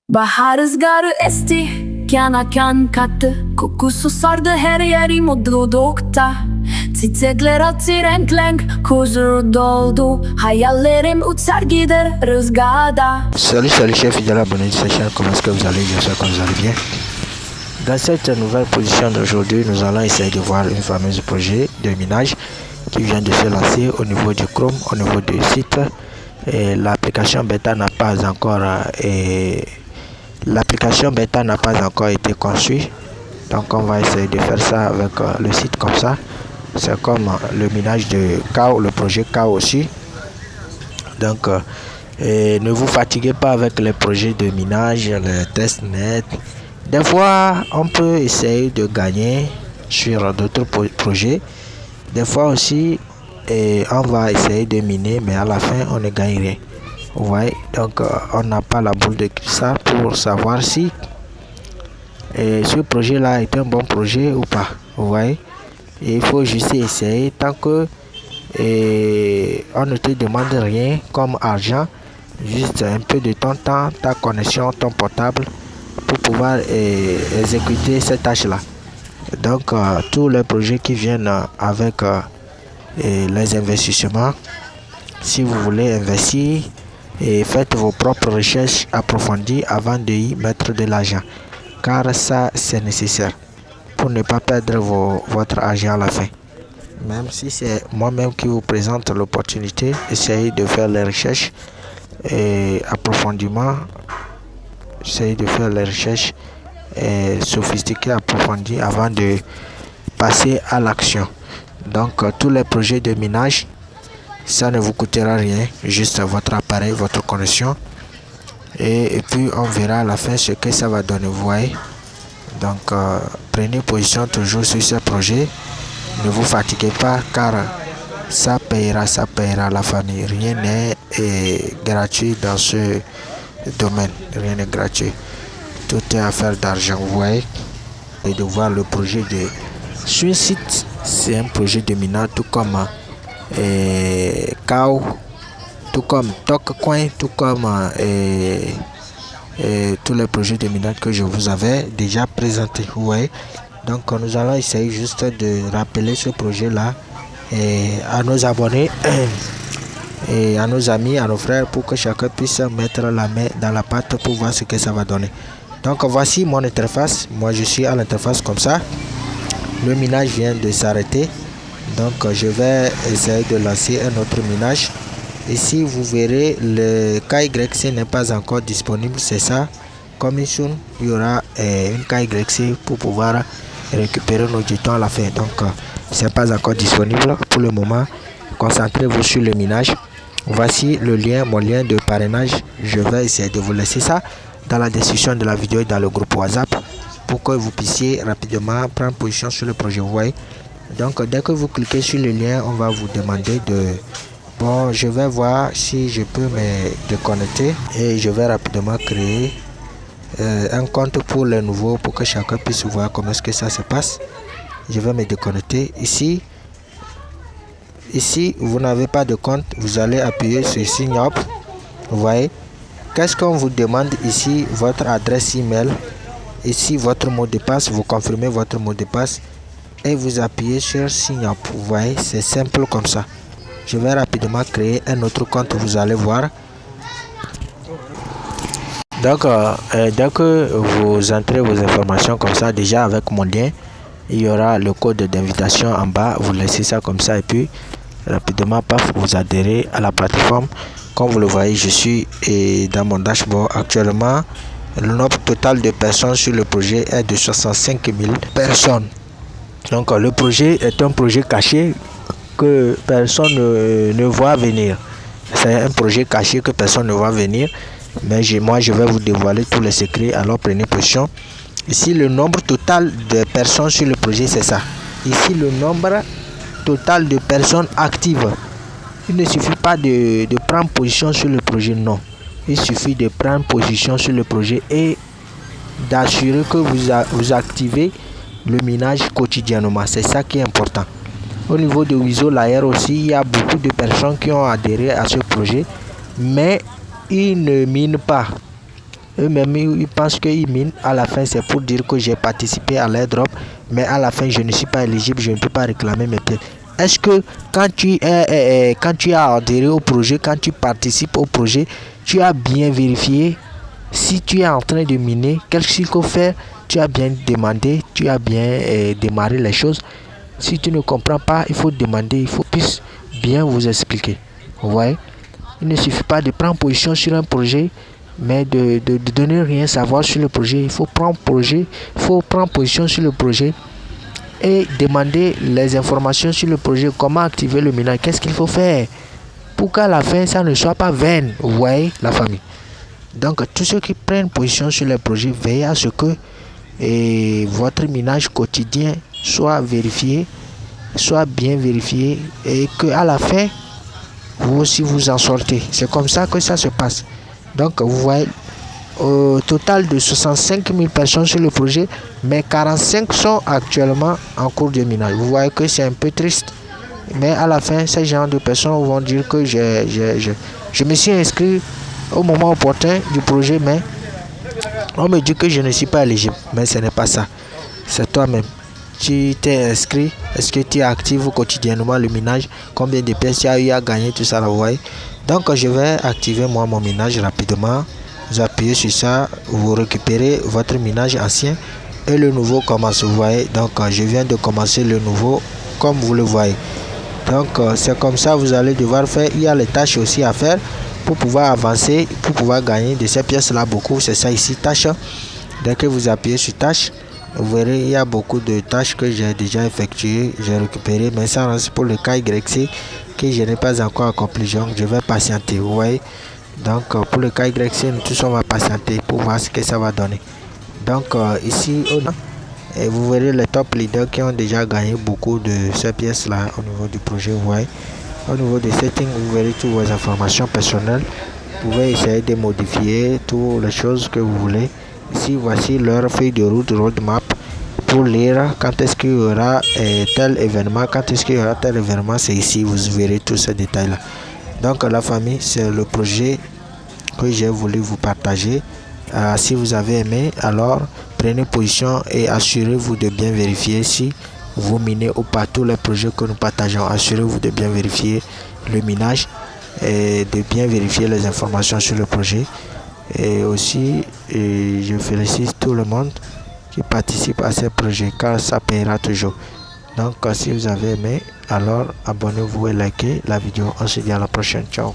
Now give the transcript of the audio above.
Bahar rüzgarı esti, kana kan kattı. Kokusu sardı her yeri mutlulukta. Çiçekler açtı renk renk, huzur doldu. Hayallerim uçar gider rüzgarda. Salut chers fidèles abonnés de cette chaîne, comment est-ce que vous allez? J'espère que vous allez bien. Dans cette nouvelle position d'aujourd'hui, nous allons essayer de voir une fameuse projet de minage qui vient de se lancer au niveau du Chrome, au niveau du site. L'application bêta n'a pas encore été conçue, donc on va essayer de faire ça avec le site comme ça. C'est comme le minage de KAO, le projet KAO aussi. Donc ne vous fatiguez pas avec les projets de minage, les tests net. Des fois on peut essayer de gagner sur d'autres projets. Des fois aussi on va essayer de miner, mais à la fin on ne gagne rien. Vous voyez, donc on n'a pas la boule de cristal pour savoir si ce projet là est un bon projet ou pas. Vous voyez, et il faut juste essayer. Tant que on ne te demande rien comme argent, juste un peu de ton temps, ta connexion, ton portable pour pouvoir exécuter cette tâche là. Donc tous les projets qui viennent avec les investissements, si vous voulez investir, faites vos propres recherches approfondies avant de y mettre de l'argent, car ça c'est nécessaire pour ne pas perdre votre argent à la fin. Même si c'est moi-même qui vous présente l'opportunité, essayez de faire les recherches approfondément, essayez de faire les recherches sophistiquées, approfondies avant de passer à l'action. Donc tous les projets de minage, ça ne vous coûtera rien, juste votre appareil, votre connexion, et puis on verra à la fin ce que ça va donner. Vous voyez, donc prenez position toujours sur ce projet, ne vous fatiguez pas, car ça payera la famille. Rien n'est gratuit dans ce domaine, rien n'est gratuit, tout est affaire d'argent. Vous voyez, et de voir le projet de sur site, c'est un projet de minage, tout comme KAO, tout comme Tokcoin, tout comme tous les projets de minage que je vous avais déjà présentés. Vous voyez, donc nous allons essayer juste de rappeler ce projet là à nos abonnés et à nos amis, à nos frères, pour que chacun puisse mettre la main dans la pâte pour voir ce que ça va donner. Donc voici mon interface. Moi je suis à l'interface comme ça. Le minage vient de s'arrêter, donc je vais essayer de lancer un autre minage. Ici vous verrez le KYC n'est pas encore disponible, c'est ça. Comme soon il y aura une KYC pour pouvoir récupérer nos jetons à la fin. Donc c'est pas encore disponible pour le moment. Concentrez-vous sur le minage. Voici le lien, mon lien de parrainage. Je vais essayer de vous laisser ça dans la description de la vidéo et dans le groupe WhatsApp, pour que vous puissiez rapidement prendre position sur le projet. Vous voyez, donc dès que vous cliquez sur le lien, on va vous demander de je vais voir si je peux me déconnecter, et je vais rapidement créer un compte pour les nouveaux, pour que chacun puisse voir comment est-ce que ça se passe. Je vais me déconnecter. Ici vous n'avez pas de compte, vous allez appuyer sur Sign Up. Vous voyez, qu'est-ce qu'on vous demande ici? Votre adresse email, ici votre mot de passe, vous confirmez votre mot de passe et vous appuyez sur Sign Up. Vous voyez, c'est simple comme ça. Je vais rapidement créer un autre compte, vous allez voir. Donc dès que vous entrez vos informations comme ça, déjà avec mon lien, il y aura le code d'invitation en bas. Vous laissez ça comme ça et puis rapidement, paf, vous adhérez à la plateforme. Comme vous le voyez, je suis dans mon dashboard actuellement. Le nombre total de personnes sur le projet est de 65 000 personnes. Donc le projet est un projet caché que personne ne voit venir. C'est un projet caché que personne ne voit venir. Mais moi je vais vous dévoiler tous les secrets. Alors prenez position. Ici le nombre total de personnes sur le projet, c'est ça. Ici le nombre total de personnes actives. Il ne suffit pas de prendre position sur le projet, non. Il suffit de prendre position sur le projet et d'assurer que vous activez le minage quotidiennement. C'est ça qui est important. Au niveau de Wizo Layer aussi, il y a beaucoup de personnes qui ont adhéré à ce projet, mais ils ne minent pas. Eux-mêmes, ils pensent qu'ils minent. À la fin, c'est pour dire que j'ai participé à l'airdrop, mais à la fin, je ne suis pas éligible, je ne peux pas réclamer mes pièces. Est-ce que quand tu as adhéré au projet, quand tu participes au projet, tu as bien vérifié si tu es en train de miner, qu'est-ce qu'il faut faire? Tu as bien demandé, tu as bien démarré les choses. Si tu ne comprends pas, il faut demander, il faut plus bien vous expliquer. Vous voyez? Il ne suffit pas de prendre position sur un projet, mais de donner rien savoir sur le projet. Il faut prendre position sur le projet et demander les informations sur le projet, comment activer le minage, qu'est-ce qu'il faut faire pour qu'à la fin ça ne soit pas vain. Vous voyez la famille. Donc tous ceux qui prennent position sur le projet, veillez à ce que votre minage quotidien soit vérifié, soit bien vérifié et que à la fin vous aussi vous en sortez. C'est comme ça que ça se passe. Donc vous voyez, au total de 65 000 personnes sur le projet, mais 45 sont actuellement en cours de minage. Vous voyez que c'est un peu triste, mais à la fin ces gens de personnes vont dire que je me suis inscrit au moment opportun du projet, mais on me dit que je ne suis pas éligible. Mais ce n'est pas ça, c'est toi-même. Tu t'es inscrit, est-ce que tu actives quotidiennement le minage, combien de pièces tu as eu à gagner, tout ça là, vous voyez. Donc je vais activer moi mon minage rapidement. Vous appuyez sur ça, vous récupérez votre minage ancien et le nouveau commence, vous voyez. Donc je viens de commencer le nouveau comme vous le voyez. Donc c'est comme ça vous allez devoir faire. Il y a les tâches aussi à faire pour pouvoir avancer, pour pouvoir gagner de ces pièces là beaucoup. C'est ça ici, tâches. Dès que vous appuyez sur tâches, vous verrez il y a beaucoup de tâches que j'ai déjà effectuées, j'ai récupéré, mais ça c'est pour le cas YC que je n'ai pas encore accompli. Donc je vais patienter, vous voyez. Donc pour le cas YC, nous tous on va patienter pour voir ce que ça va donner. Donc ici et vous verrez les top leaders qui ont déjà gagné beaucoup de ces pièces là au niveau du projet, vous voyez. Au niveau des settings, vous verrez toutes vos informations personnelles. Vous pouvez essayer de modifier toutes les choses que vous voulez. Ici voici leur feuille de route, roadmap, pour lire quand est-ce qu'il y aura tel événement, quand est-ce qu'il y aura tel événement, c'est ici, vous verrez tous ces détails là. Donc la famille, c'est le projet que j'ai voulu vous partager. Si vous avez aimé, alors prenez position et assurez-vous de bien vérifier si vous minez ou pas tous les projets que nous partageons. Assurez-vous de bien vérifier le minage et de bien vérifier les informations sur le projet. Et aussi, je félicite tout le monde qui participe à ces projets car ça paiera toujours. Donc si vous avez aimé, alors abonnez-vous et likez la vidéo. On se dit à la prochaine. Ciao.